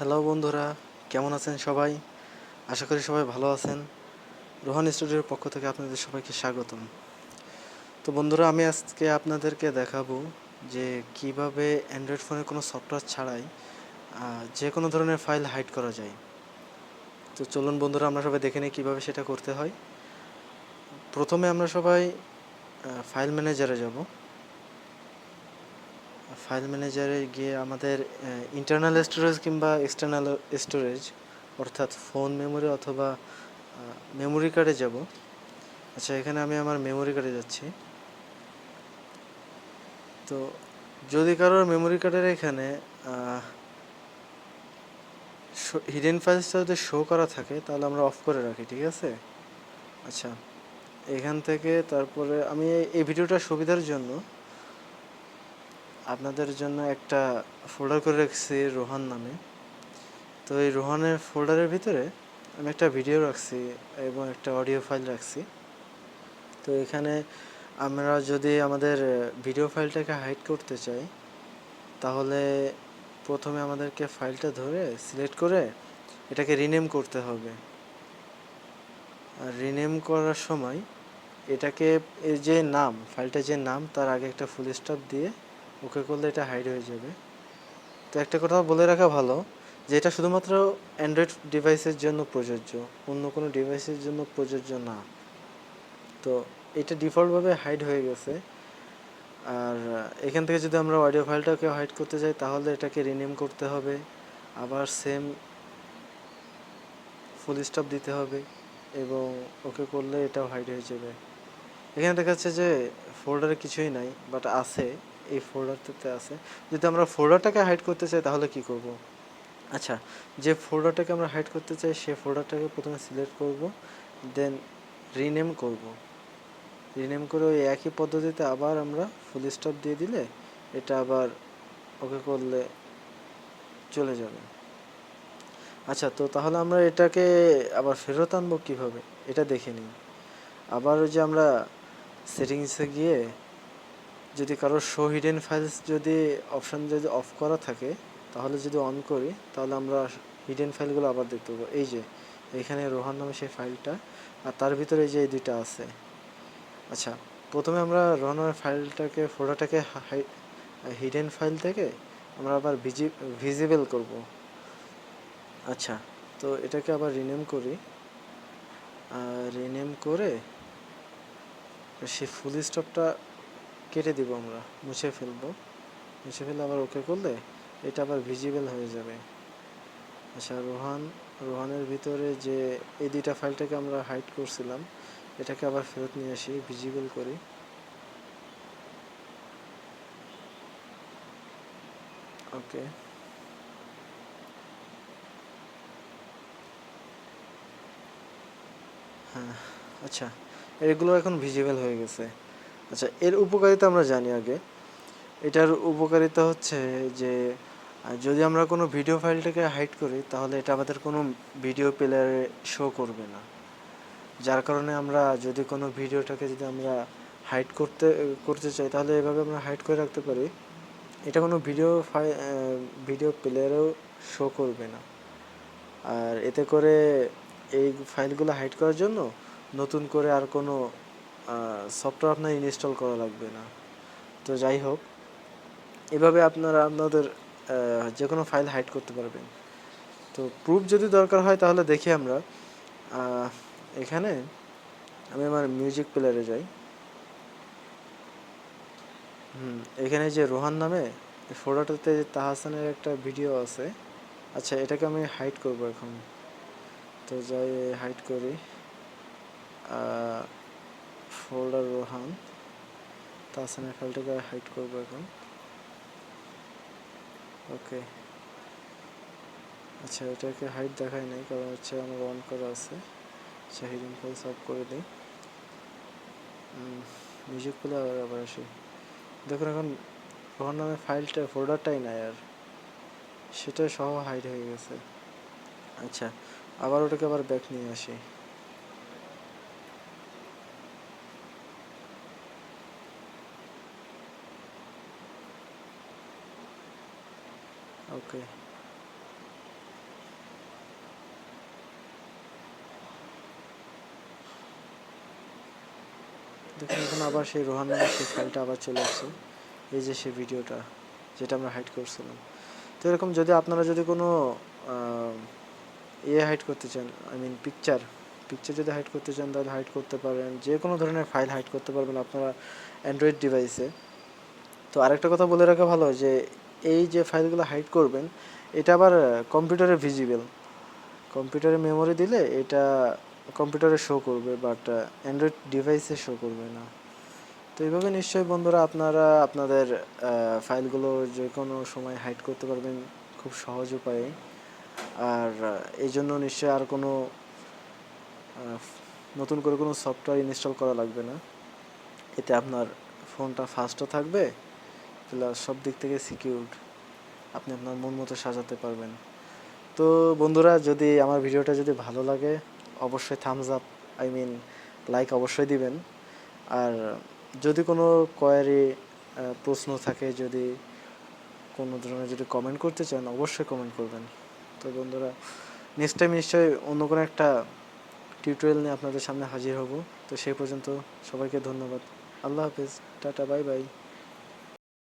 Hello বন্ধুরা, কেমন আছেন সবাই? আশা করি সবাই ভালো আছেন। রোহান স্টুডিওর পক্ষ থেকে আপনাদের সবাইকে স্বাগতম। তো বন্ধুরা, আমি আজকে আপনাদেরকে দেখাবো যে কিভাবে অ্যান্ড্রয়েড ফোনে কোনো সফটওয়্যার ছাড়াই যে কোনো ধরনের ফাইল হাইড করা যায়। তো চলুন বন্ধুরা, আমরা সবাই দেখে নিই কীভাবে সেটা করতে হয়। প্রথমে আমরা সবাই ফাইল ম্যানেজারে যাব। ফাইল ম্যানেজারে গিয়ে আমাদের ইন্টারনাল স্টোরেজ কিংবা এক্সটার্নাল স্টোরেজ অর্থাৎ ফোন মেমোরি অথবা মেমোরি কার্ডে যাব। আচ্ছা, এখানে আমি আমার মেমোরি কার্ডে যাচ্ছি। তো যদি কারোর মেমোরি কার্ডের এখানে হিডেন ফাইলসটা যদি শো করা থাকে তাহলে আমরা অফ করে রাখি, ঠিক আছে? আচ্ছা, এখান থেকে তারপরে আমি এই ভিডিওটার সুবিধার জন্য আপনাদের জন্য একটা ফোল্ডার করে রাখছি রোহান নামে। তো এই রোহানের ফোল্ডারের ভিতরে আমি একটা ভিডিও রাখছি এবং একটা অডিও ফাইল রাখছি। তো এখানে আমরা যদি আমাদের ভিডিও ফাইলটাকে হাইড করতে চাই তাহলে প্রথমে আমাদেরকে ফাইলটা ধরে সিলেক্ট করে এটাকে রিনেম করতে হবে। আর রিনেম করার সময় এটাকে এই যে নাম, ফাইলটা যে নাম তার আগে একটা ফুল স্টপ দিয়ে ওকে করলে এটা হাইড হয়ে যাবে। তো একটা কথা বলে রাখা ভালো যে এটা শুধুমাত্র অ্যান্ড্রয়েড ডিভাইসের জন্য প্রযোজ্য, অন্য কোনো ডিভাইসের জন্য প্রযোজ্য না। তো এটা ডিফল্টভাবে হাইড হয়ে গেছে। আর এখান থেকে যদি আমরা অডিও ফাইলটাকে হাইড করতে চাই তাহলে এটাকে রিনেম করতে হবে, আবার সেম ফুল স্টপ দিতে হবে এবং ওকে করলে এটাও হাইড হয়ে যাবে। এখানে দেখা যাচ্ছে যে ফোল্ডারে কিছুই নাই, বাট আছে, এই ফোল্ডারটাতে আছে। যদি আমরা ফোল্ডারটাকে হাইড করতে চাই তাহলে কি করব? আচ্ছা, যে ফোল্ডারটাকে আমরা হাইড করতে চাই সেই ফোল্ডারটাকে প্রথমে সিলেক্ট করব, দেন রিনেম করব। রিনেম করে ওই একই পদ্ধতিতে আবার আমরা ফুল স্টপ দিয়ে দিলে এটা আবার ওকে করলে চলে যাবে। আচ্ছা, তো তাহলে আমরা এটাকে আবার ফেরত আনবো কীভাবে এটা দেখে নিই। আবার ওই যে আমরা সেটিংসে গিয়ে যদি কারোর শো হিডেন ফাইলস যদি অপশান যদি অফ করা থাকে তাহলে যদি অন করি তাহলে আমরা হিডেন ফাইলগুলো আবার দেখতে পাবো। এই যে এখানে রোহান নামে সেই ফাইলটা, আর তার ভিতরে এই যে এই দুইটা আছে। আচ্ছা, প্রথমে আমরা রোহানের ফাইলটাকে ফোল্ডারটাকে হিডেন ফাইল থেকে আমরা আবার ভিজিবল করব। আচ্ছা, তো এটাকে আবার রিনেম করি। রিনেম করে সেই ফুল স্টপটা কেটে দিব, আমরা মুছে ফেলবো। মুছে ফেলে আবার ওকে করলে এটা আবার ভিজিবল হয়ে যাবে। আচ্ছা, রোহানের ভিতরে যে এই দুইটা ফাইলটাকে আমরা হাইড করছিলাম এটাকে আবার ফেরত নিয়ে আসি, ভিজিবল করি। ওকে, হ্যাঁ, আচ্ছা, এগুলো এখন ভিজিবল হয়ে গেছে। আচ্ছা, এর উপকারিতা আমরা জানি আগে। এটার উপকারিতা হচ্ছে যে যদি আমরা কোনো ভিডিও ফাইলটাকে হাইড করি তাহলে এটা আমাদের কোনো ভিডিও প্লেয়ারে শো করবে না। যার কারণে আমরা যদি কোনো ভিডিওটাকে যদি আমরা হাইড করতে চাই তাহলে এভাবে আমরা হাইড করে রাখতে পারি। এটা কোনো ভিডিও প্লেয়ারেও শো করবে না। আর এতে করে এই ফাইলগুলো হাইড করার জন্য নতুন করে আর কোনো সফটওয়্যার আপনার ইনস্টল করা লাগবে না। তো যাই হোক, এভাবে আপনারা আপনাদের যে কোনো ফাইল হাইড করতে পারবেন। তো প্রুফ যদি দরকার হয় তাহলে দেখি আমরা এখানে আমি আমার মিউজিক প্লেয়ারে যাই। এখানে যে রোহান নামে ফোল্ডারটাতে তাহসানের একটা ভিডিও আছে। আচ্ছা, এটাকে আমি হাইড করব এখন। তো যাই হাইড করি, ফোল্ডার রোহান তাহসানের ফাইলটাকে হাইড করব এখন। ওকে, আচ্ছা, এটাকে হাইড দেখায় নাই কারণ হচ্ছে আমার অন করা আছে। আচ্ছা, হিডেন ফাইলস অফ করে দিই। মিউজিক প্লেয়ার আবার আসি, দেখুন এখন রোহান নামের ফোল্ডারটাই নাই আর, সেটা সহ হাইড হয়ে গেছে। আচ্ছা, আবার ওটাকে আবার ব্যাক নিয়ে আসি। ওকে, দেখুন এখন আবার সেই রোহান নামের সেই ফাইলটা আবার চলে আসছে, এই যে সেই ভিডিওটা যেটা আমরা হাইড করছিলাম। তো এরকম যদি আপনারা যদি কোনো হাইড করতে চান, আই মিন পিকচার যদি হাইড করতে চান তাহলে হাইড করতে পারেন, যে কোনো ধরনের ফাইল হাইড করতে পারবেন আপনারা অ্যান্ড্রয়েড ডিভাইসে। তো আরেকটা কথা বলে রাখা ভালো যে এই যে ফাইলগুলো হাইড করবেন এটা আবার কম্পিউটারে ভিজিবল, কম্পিউটারে মেমোরি দিলে এটা কম্পিউটারে শো করবে, বাট অ্যান্ড্রয়েড ডিভাইসে শো করবে না। তো এইভাবে নিশ্চয়ই বন্ধুরা আপনারা আপনাদের ফাইলগুলো যে কোনো সময় হাইড করতে পারবেন খুব সহজ উপায়ে। আর এই জন্য নিশ্চয়ই আর কোনো নতুন করে কোনো সফটওয়্যার ইনস্টল করা লাগবে না। এতে আপনার ফোনটা ফাস্টও থাকবে, প্লাস সব দিক থেকে সিকিউরড, আপনি আপনার মন মতো সাজাতে পারবেন। তো বন্ধুরা যদি আমার ভিডিওটা যদি ভালো লাগে অবশ্যই thumbs up, I mean like অবশ্যই দিবেন। আর যদি কোনো কোয়ারি প্রশ্ন থাকে, যদি কোনো ধরনের যদি কমেন্ট করতে চান অবশ্যই কমেন্ট করবেন। তো বন্ধুরা নেক্সট টাইম নিশ্চয়ই অন্য কোনো একটা টিউটোরিয়াল নিয়ে আপনাদের সামনে হাজির হব। তো সেই পর্যন্ত সবাইকে ধন্যবাদ। আল্লাহ হাফেজ, টাটা, বাই বাই।